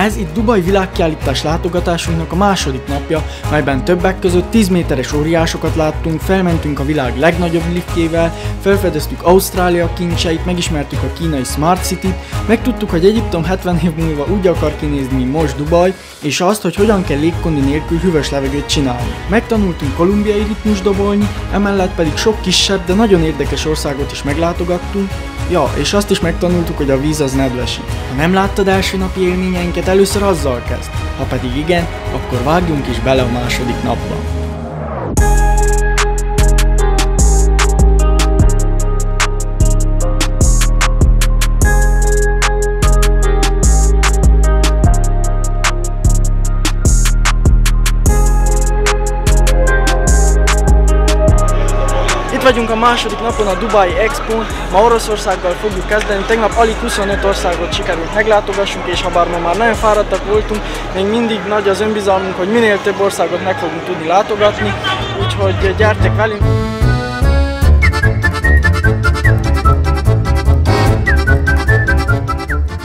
Ez itt Dubaj világkiállítás látogatásunknak a második napja, melyben többek között 10 méteres óriásokat láttunk, felmentünk a világ legnagyobb liftjével, felfedeztük Ausztrália kincseit, megismertük a kínai Smart City-t, megtudtuk, hogy Egyiptom 70 év múlva úgy akar kinézni, mint most Dubaj, és azt, hogy hogyan kell légkondi nélkül hűvös levegőt csinálni. Megtanultunk kolumbiai ritmust dobolni, emellett pedig sok kisebb, de nagyon érdekes országot is meglátogattunk. Ja, és azt is megtanultuk, hogy a víz az nedvesít. Ha nem láttad első napi élményeinket, először azzal kezd. Ha pedig igen, akkor vágjunk is bele a második napba. Itt vagyunk a második napon a Dubai Expón, ma Oroszországgal fogjuk kezdeni. Tegnap alig 25 országot sikerült meglátogassunk, és ha bár ma már nagyon fáradtak voltunk, még mindig nagy az önbizalmunk, hogy minél több országot meg fogunk tudni látogatni, úgyhogy gyertek velünk!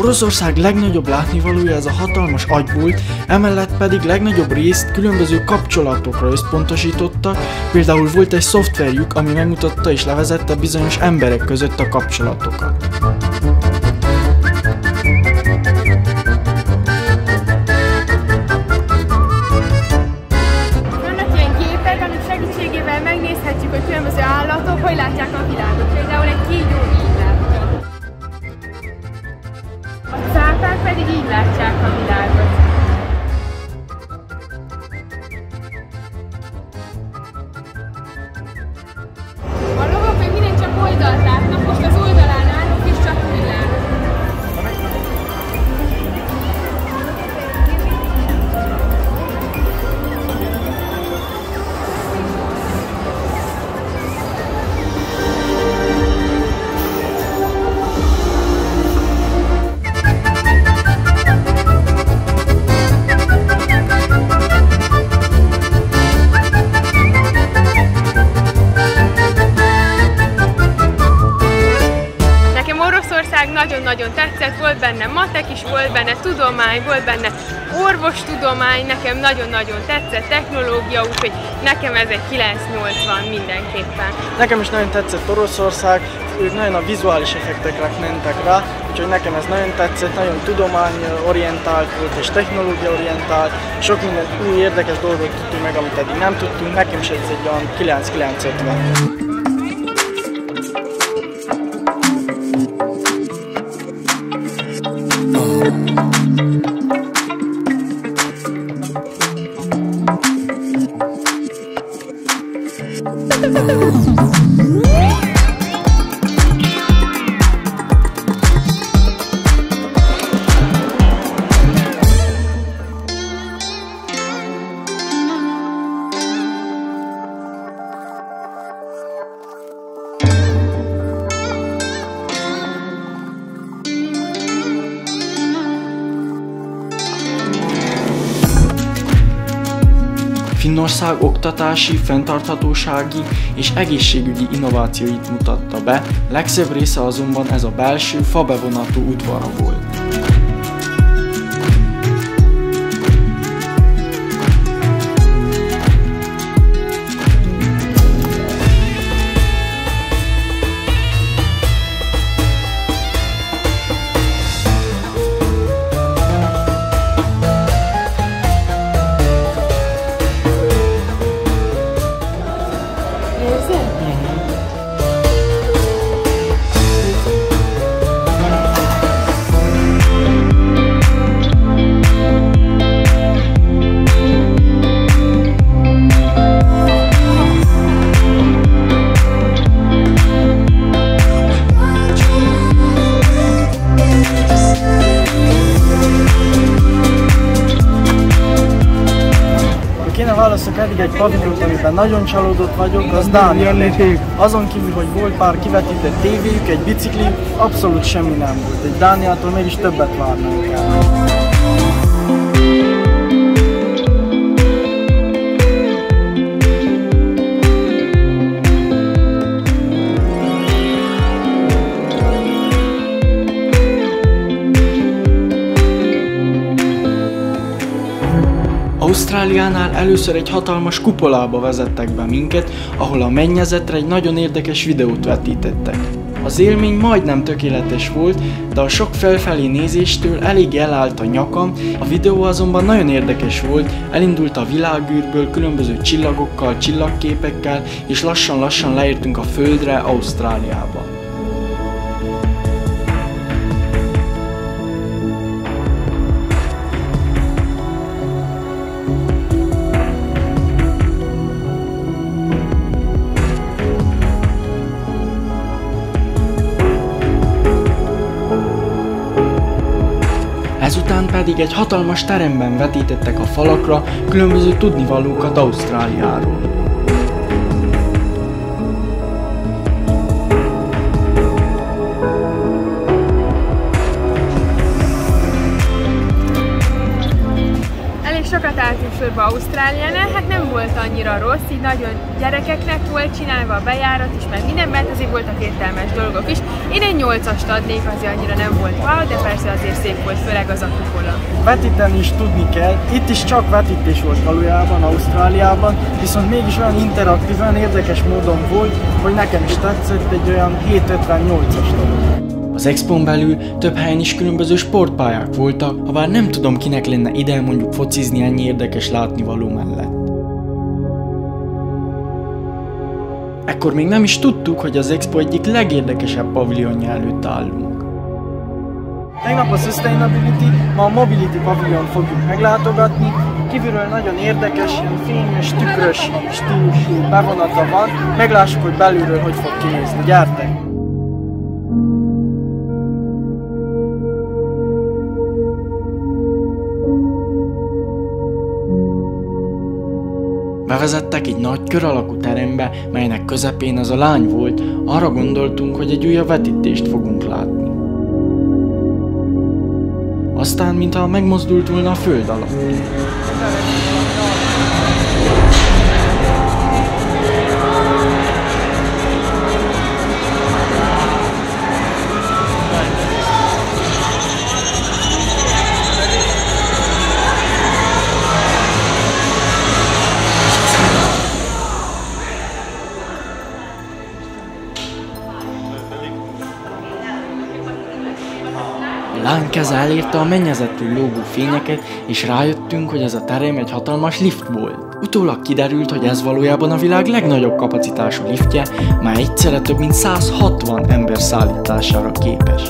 Oroszország legnagyobb látnivalója ez a hatalmas agybolt, emellett pedig legnagyobb részt különböző kapcsolatokra összpontosítottak, például volt egy szoftverjük, ami megmutatta és levezette bizonyos emberek között a kapcsolatokat. Vannak ilyen gépek, amik segítségével megnézhetjük, hogy különböző állatok hogy látják a világot. Például egy kígyó így látja. A cápák pedig így látják a világot. A lovak még mindig csak oldalt látnak, most az oldalán állunk és csak világ. Nagyon-nagyon tetszett, volt benne matek is, volt benne tudomány, volt benne orvostudomány, nekem nagyon-nagyon tetszett, technológia, úgyhogy nekem ez egy 9-80 mindenképpen. Nekem is nagyon tetszett Oroszország, ők nagyon a vizuális effektekre mentek rá, úgyhogy nekem ez nagyon tetszett, nagyon tudományorientált volt és technológiaorientált, sok minden új érdekes dolgot tudtunk meg, amit eddig nem tudtunk, nekem is ez egy olyan 9-950. Finnország oktatási, fenntarthatósági és egészségügyi innovációit mutatta be, legszebb része azonban ez a belső, fabevonatú udvara volt. Választok eddig egy pavilont, amiben nagyon csalódott vagyok, az Dánia. Azon kívül, hogy volt pár kivetített tévéjük, egy bicikli, abszolút semmi nem volt. Egy Dániától mégis többet várnánk el. Ausztráliánál először egy hatalmas kupolába vezettek be minket, ahol a mennyezetre egy nagyon érdekes videót vetítettek. Az élmény majdnem tökéletes volt, de a sok felfelé nézéstől elég elállt a nyakam, a videó azonban nagyon érdekes volt, elindult a világűrből különböző csillagokkal, csillagképekkel, és lassan-lassan leértünk a Földre, Ausztráliába. Ezután pedig egy hatalmas teremben vetítettek a falakra különböző tudnivalókat Ausztráliáról. Sokat álltunk sorba Ausztráliánál, hát nem volt annyira rossz, így nagyon gyerekeknek volt csinálva a bejárat is, mert minden, mert azért voltak értelmes dolgok is. Én egy 8-ast adnék, azért annyira nem volt wow, de persze azért szép volt, főleg az a kupola. Vetíteni is tudni kell, itt is csak vetítés volt valójában, Ausztráliában, viszont mégis olyan interaktív, olyan érdekes módon volt, hogy nekem is tetszett, egy olyan 758-as dolog. Az expón belül több helyen is különböző sportpályák voltak, habár nem tudom, kinek lenne ide mondjuk focizni ennyi érdekes látnivaló mellett. Ekkor még nem is tudtuk, hogy az expo egyik legérdekesebb pavilonja előtt állunk. Tegnap a Sustainability, ma a Mobility pavilon fogjuk meglátogatni. Kívülről nagyon érdekes, ilyen fényes, tükrös stílusú bevonata van. Meglássuk, hogy belülről hogy fog kinézni. Gyertek! Bevezettek egy nagy kör alakú terembe, melynek közepén az a lány volt, arra gondoltunk, hogy egy újabb vetítést fogunk látni. Aztán, mintha megmozdult volna a föld alatt. A lány keze elérte a mennyezetről lógó fényeket, és rájöttünk, hogy ez a terem egy hatalmas lift volt. Utólag kiderült, hogy ez valójában a világ legnagyobb kapacitású liftje, mely egyszerre több mint 160 ember szállítására képes.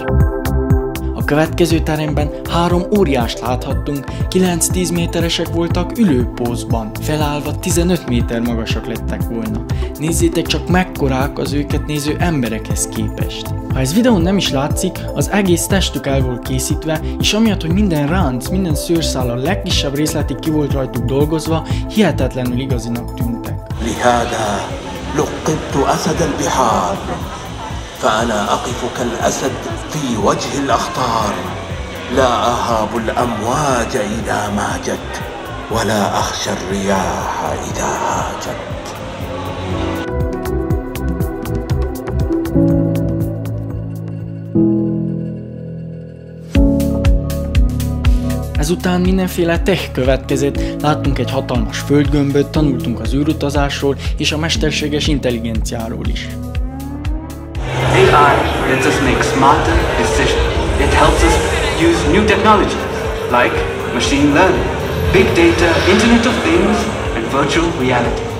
A következő teremben 3 óriást láthattunk, 9-10 méteresek voltak ülőpózban, felállva 15 méter magasak lettek volna. Nézzétek csak, mekkorák az őket néző emberekhez képest. Ha ez videón nem is látszik, az egész testük el volt készítve, és amiatt, hogy minden ránc, minden szőrszál a legkisebb részletig ki volt rajtuk dolgozva, hihetetlenül igazinak tűntek. لهذا لقبت أسد البحار فأنا أقف كالأسد في وجه الأخطار لا أهاب الأمواج إذا ما جت ولا أخشى الرياح إذا هاجت. Ezután mindenféle tech következett, láttunk egy hatalmas földgömböt, tanultunk az űrutazásról és a mesterséges intelligenciáról is. AI lets us make smarter decisions. It helps us use new technologies like machine learning, big data, Internet of Things, and virtual reality.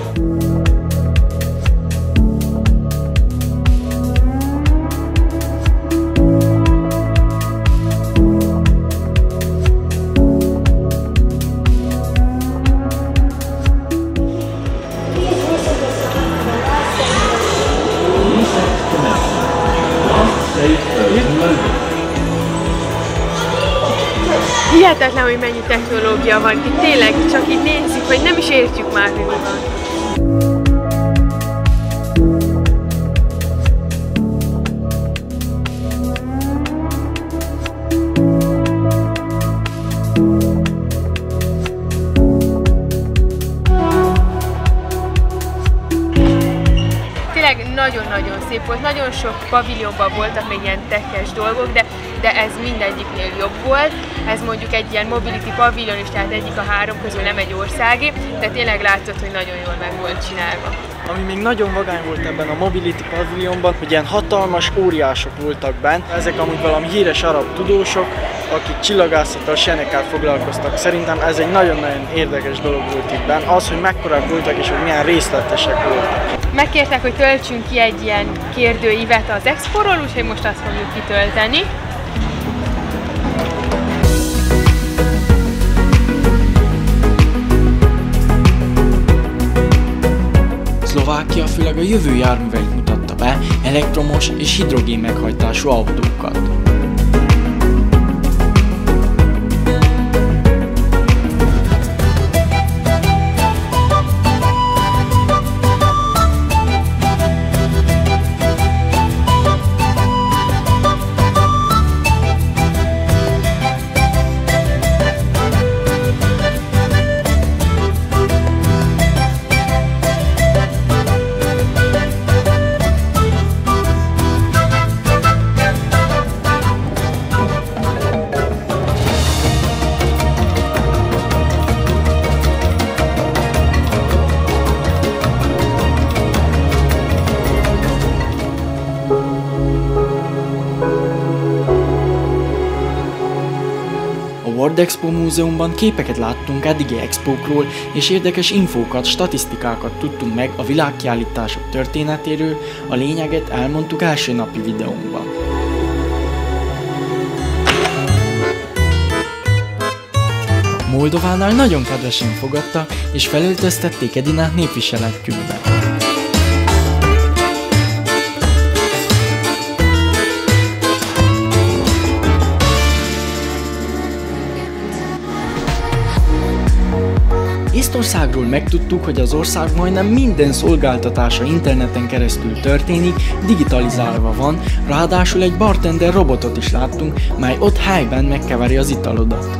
Hihetetlen, hogy mennyi technológia van itt, tényleg, csak itt nézzük, hogy nem is értjük már, hogy mi van. tényleg nagyon-nagyon szép volt, nagyon sok paviljonban voltak még ilyen tekkes dolgok, de ez mindegyiknél jobb volt. Ez mondjuk egy ilyen mobility paviljon is, tehát egyik a három közül, nem egy országé, de tényleg látszott, hogy nagyon jól meg volt csinálva. Ami még nagyon vagány volt ebben a Mobility paviljonban, hogy ilyen hatalmas óriások voltak bent. Ezek amúgy valami híres arab tudósok, akik csillagászattal, senekkel foglalkoztak. Szerintem ez egy nagyon-nagyon érdekes dolog volt itt bent, az, hogy mekkorák voltak és hogy milyen részletesek voltak. Megkértek, hogy töltsünk ki egy ilyen kérdőívet az expóról, úgyhogy most azt fogjuk kitölteni. Szlovákia főleg a jövő járműveit mutatta be, elektromos és hidrogén meghajtású autókat. A World Expo Múzeumban képeket láttunk eddigi expókról, és érdekes infókat, statisztikákat tudtunk meg a világkiállítások történetéről, a lényeget elmondtuk első napi videónkban. Moldovánál nagyon kedvesen fogadta, és felöltöztették Edinát népviseletükbe. Észtországról megtudtuk, hogy az ország majdnem minden szolgáltatása interneten keresztül történik, digitalizálva van, ráadásul egy bartender robotot is láttunk, mely ott helyben megkeveri az italodat.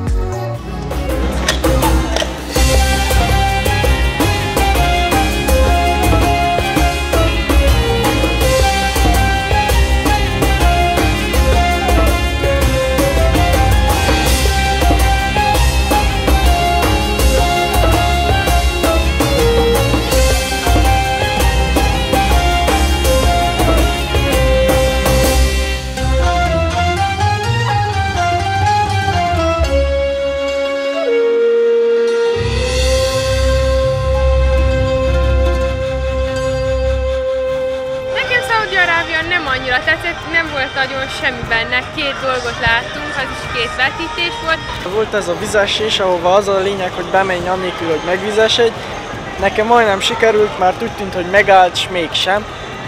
Nem annyira tetszett, nem volt nagyon semmi benne, két dolgot láttunk, az is két vetítés volt. Volt ez a vizesés, ahova az a lényeg, hogy bemenj annélkül, hogy megvizesedj. Nekem majdnem sikerült, már úgy tűnt, hogy megállt, s mégsem.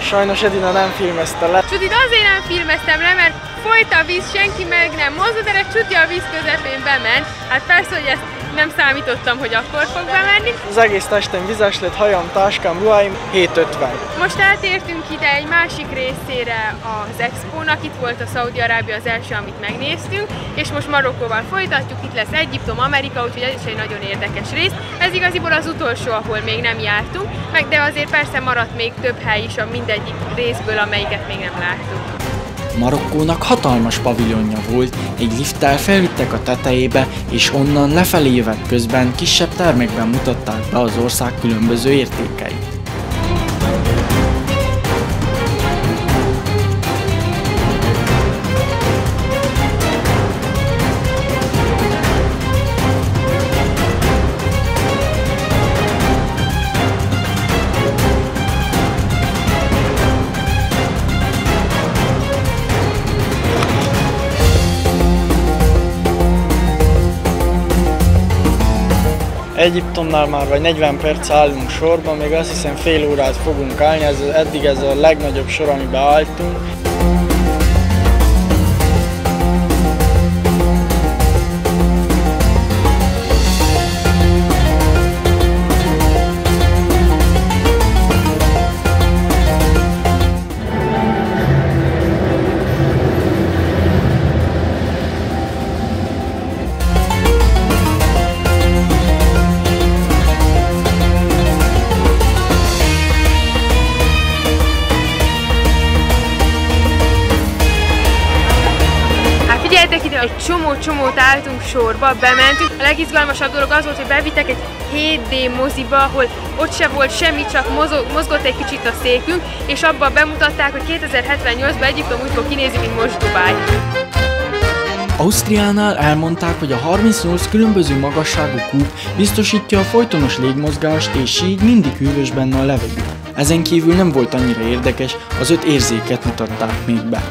Sajnos Edina nem filmezte le. Csutit azért nem filmeztem le, mert folyt a víz, senki meg nem mozdult, de Csuti a víz közepén bement. Hát persze, hogy ezt nem számítottam, hogy akkor fog bemenni. Az egész testem vizes lett, hajam, táskám, ruháim, 7:50. Most átértünk ide egy másik részére az expónak, itt volt a Szaúd-Arábia az első, amit megnéztünk, és most Marokkóval folytatjuk, itt lesz Egyiptom, Amerika, úgyhogy ez is egy nagyon érdekes rész. Ez igaziból az utolsó, ahol még nem jártunk, de azért persze maradt még több hely is a mindegyik részből, amelyiket még nem láttuk. Marokkónak hatalmas paviljonja volt, egy lifttel felvittek a tetejébe, és onnan lefelé jövet közben kisebb termekben mutatták be az ország különböző értékeit. Egyiptomnál már vagy 40 perc állunk sorban, még azt hiszem fél órát fogunk állni, eddig ez a legnagyobb sor, amiben álltunk. egy csomót álltunk sorba, bementünk. A legizgalmasabb dolog az volt, hogy bevittek egy 7D moziba, ahol ott se volt semmi, csak mozgott egy kicsit a székünk, és abban bemutatták, hogy 2078-ban Egyiptom úgy fog kinézni, mint most Dubáj. Ausztriánál elmondták, hogy a 38 különböző magasságú kúp biztosítja a folytonos légmozgást, és így mindig hűvös benne a levegő. Ezen kívül nem volt annyira érdekes, az 5 érzéket mutatták még be.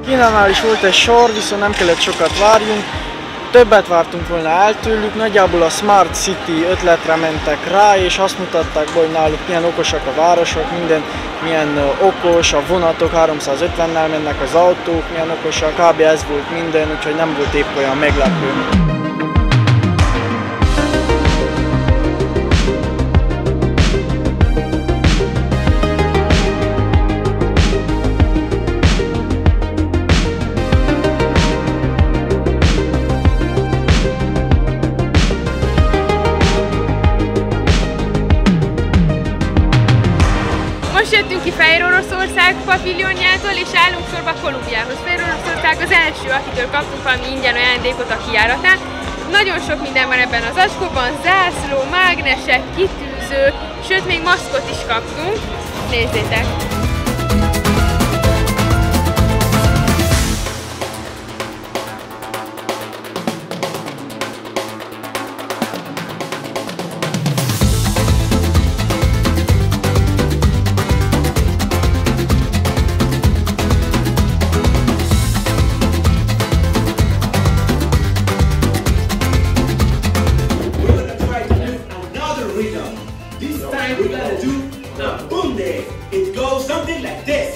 Kínánál is volt egy sor, viszont nem kellett sokat várjunk. Többet vártunk volna el tőlük, nagyjából a Smart City ötletre mentek rá, és azt mutatták be, hogy náluk milyen okosak a városok, minden milyen okos, a vonatok 350-nel mennek, az autók milyen okosak, kb. Ez volt minden, úgyhogy nem volt épp olyan meglepő. Jöttünk ki Fehér Oroszország paviljonjától, és állunk sorba Kolumbiához. Fehér Oroszország az első, akitől kaptunk valami ingyen ajándékot a kijáratnál. Nagyon sok minden van ebben az acskóban, zászló, mágnesek, kitűzők, sőt még maszkot is kaptunk. Nézzétek! We're gonna do the boom day. It goes something like this.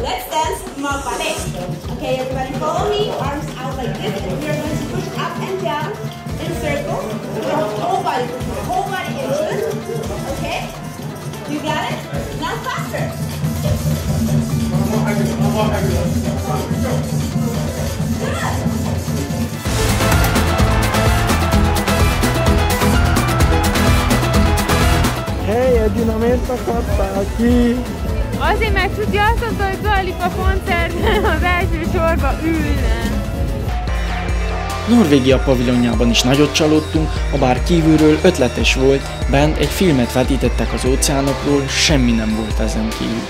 Let's dance mock ballet. Okay, everybody follow me. Arms out like this. And we are going to push up and down in circles. With our whole body into it. Okay? You got it? Now faster. Hey, Edina, miért akadtál ki? Azért, mert tudja, azt mondta, hogy Dua Lipa koncerten az első sorba ülne. Norvégia pavilonjában is nagyot csalódtunk, ha bár kívülről ötletes volt, bent egy filmet vetítettek az óceánokról, semmi nem volt ezen kívül.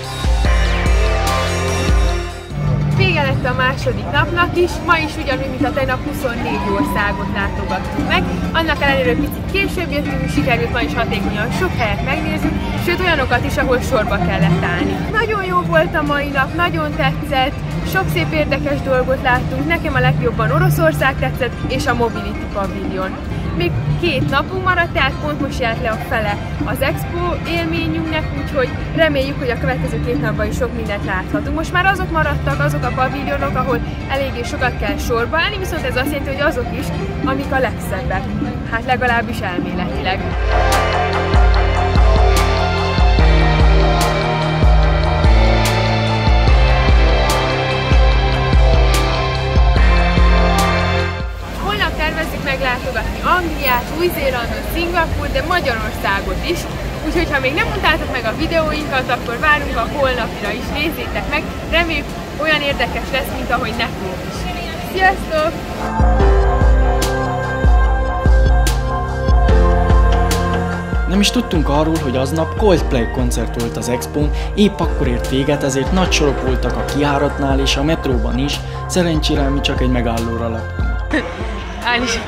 Vége lett a második napnak is, ma is ugyanúgy, mint a tegnap 24 országot látogattunk meg. Annak ellenére, hogy picit később jöttünk, sikerült ma is hatékonyan sok helyet megnézni, sőt olyanokat is, ahol sorba kellett állni. Nagyon jó volt a mai nap, nagyon tetszett, sok szép érdekes dolgot láttunk, nekem a legjobban Oroszország tetszett, és a Mobility Pavilion. Még 2 napunk maradt, tehát pont most járt le a fele az expo élményünknek, úgyhogy reméljük, hogy a következő 2 napban is sok mindent láthatunk. Most már azok maradtak, azok a paviljonok, ahol eléggé sokat kell sorba állni, viszont ez azt jelenti, hogy azok is, amik a legszebbek. Hát legalábbis elméletileg. Tervezzük meglátogatni Angliát, Új-Zélandot, Szingapúrt, de Magyarországot is. Úgyhogy ha még nem untátok meg a videóinkat, akkor várunk a holnapra is, nézzétek meg. Reméljük olyan érdekes lesz, mint ahogy nekünk is. Sziasztok! Nem is tudtunk arról, hogy aznap Coldplay koncert volt az expón, épp akkor ért véget, ezért nagy sorok voltak a kijáratnál és a metróban is, szerencsére mi csak egy megállóra laktunk. Alice.